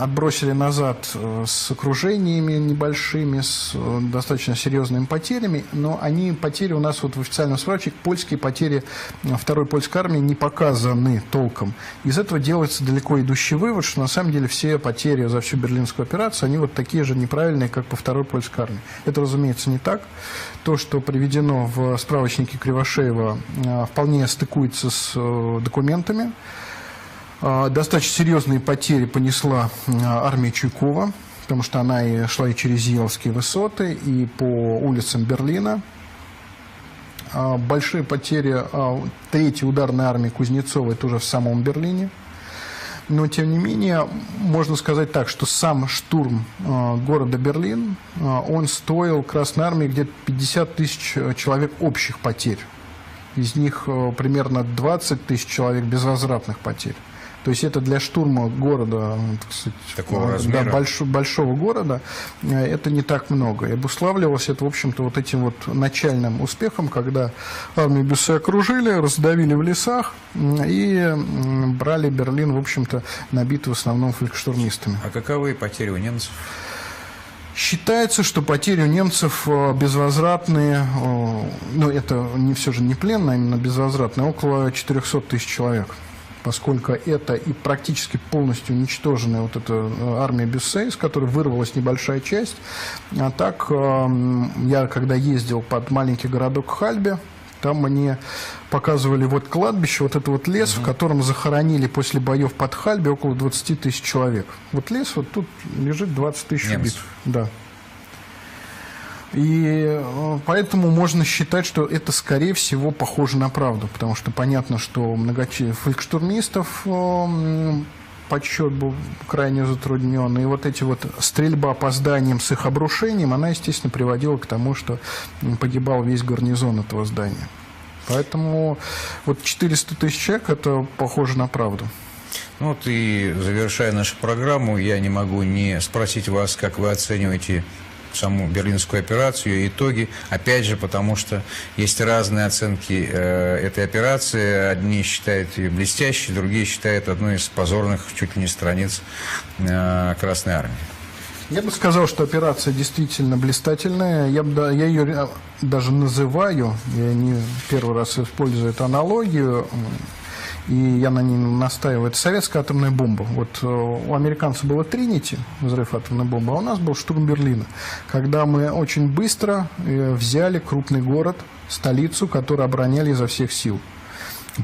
отбросили назад с окружениями небольшими, с достаточно серьезными потерями, но они, потери у нас вот в официальном справочнике, польские потери второй польской армии не показаны толком. Из этого делается далеко идущий вывод, что на самом деле все потери за всю Берлинскую операцию, они вот такие же неправильные, как по второй польской армии. Это, разумеется, не так. То, что приведено в справочнике Кривошеева, вполне стыкуется с документами. Достаточно серьезные потери понесла армия Чуйкова, потому что она и шла и через Елские высоты, и по улицам Берлина. Большие потери 3-й ударной армии Кузнецова, это уже в самом Берлине. Но, тем не менее, можно сказать так, что сам штурм города Берлин, он стоил Красной армии где-то 50 тысяч человек общих потерь. Из них примерно 20 тысяч человек безвозвратных потерь. То есть это для штурма города, так сказать, Такого размера. большого города, это не так много. И обуславливалось это, в общем-то, вот этим вот начальным успехом, когда армию Бюссе окружили, раздавили в лесах и брали Берлин, в общем-то, набитый в основном фолькштурмистами. А каковы потери у немцев? Считается, что потери у немцев безвозвратные, ну это все же не пленные, а именно безвозвратные, около 400 тысяч человек. Поскольку это и практически полностью уничтоженная вот эта армия Бюссе, из которой вырвалась небольшая часть. А так, я когда ездил под маленький городок Хальбе, там мне показывали вот кладбище, вот это вот лес, в котором захоронили после боев под Хальбе около 20 тысяч человек. Вот лес, вот тут лежит 20 тысяч убитых. Да. И поэтому можно считать, что это, скорее всего, похоже на правду, потому что понятно, что фолькштурмистов подсчет был крайне затруднен, и вот эти вот стрельба по зданиям с их обрушением, она, естественно, приводила к тому, что погибал весь гарнизон этого здания. Поэтому вот 400 тысяч человек, это похоже на правду. Ну вот и завершая нашу программу, я не могу не спросить вас, как вы оцениваете саму Берлинскую операцию и итоги, опять же, потому что есть разные оценки этой операции. Одни считают ее блестящей, другие считают одной из позорных чуть ли не страниц Красной Армии. Я бы сказал, что операция действительно блистательная. Я ее даже называю, я не первый раз использую эту аналогию, и я на ней настаиваю. Это советская атомная бомба. Вот у американцев было Тринити, взрыв атомной бомбы, а у нас был штурм Берлина, когда мы очень быстро взяли крупный город, столицу, которую обороняли изо всех сил.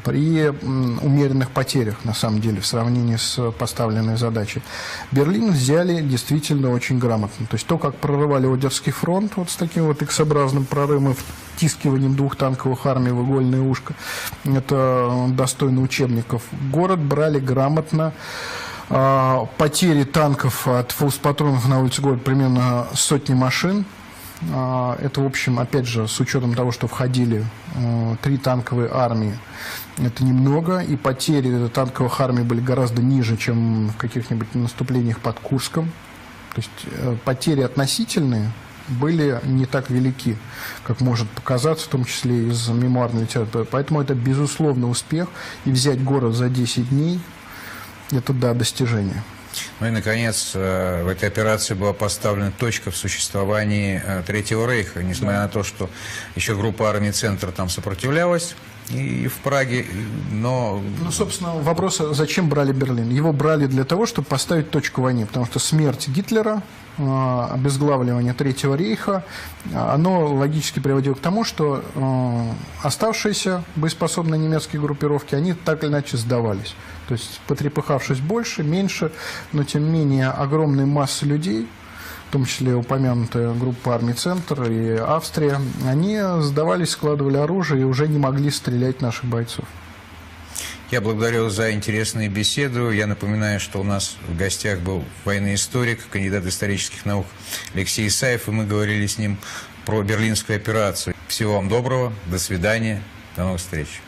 При умеренных потерях, на самом деле, в сравнении с поставленной задачей. Берлин взяли действительно очень грамотно. То есть то, как прорывали Одерский фронт, вот с таким вот X-образным прорывом, втискиванием двух танковых армий в игольное ушко, это достойно учебников. Город брали грамотно. Потери танков от фаустпатронов на улице города примерно 100 машин. Это, в общем, опять же, с учетом того, что входили 3 танковые армии, это немного, и потери танковых армий были гораздо ниже, чем в каких-нибудь наступлениях под Курском. То есть потери относительные были не так велики, как может показаться, в том числе из мемуарной литературы. Поэтому это, безусловно, успех, и взять город за 10 дней – это, да, достижение. Ну и, наконец, в этой операции была поставлена точка в существовании Третьего Рейха, несмотря на то, что еще группа армий «Центр» там сопротивлялась, и в Праге, но... Ну, собственно, вопрос, зачем брали Берлин? Его брали для того, чтобы поставить точку в войне, потому что смерть Гитлера, обезглавливание Третьего Рейха, оно логически приводило к тому, что оставшиеся боеспособные немецкие группировки, они так или иначе сдавались. То есть, потрепыхавшись больше, меньше, но тем не менее огромные массы людей, в том числе упомянутая группа армий «Центр» и Австрия, они сдавались, складывали оружие и уже не могли стрелять в наших бойцов. Я благодарю за интересную беседу. Я напоминаю, что у нас в гостях был военный историк, кандидат исторических наук Алексей Исаев, и мы говорили с ним про Берлинскую операцию. Всего вам доброго, до свидания, до новых встреч.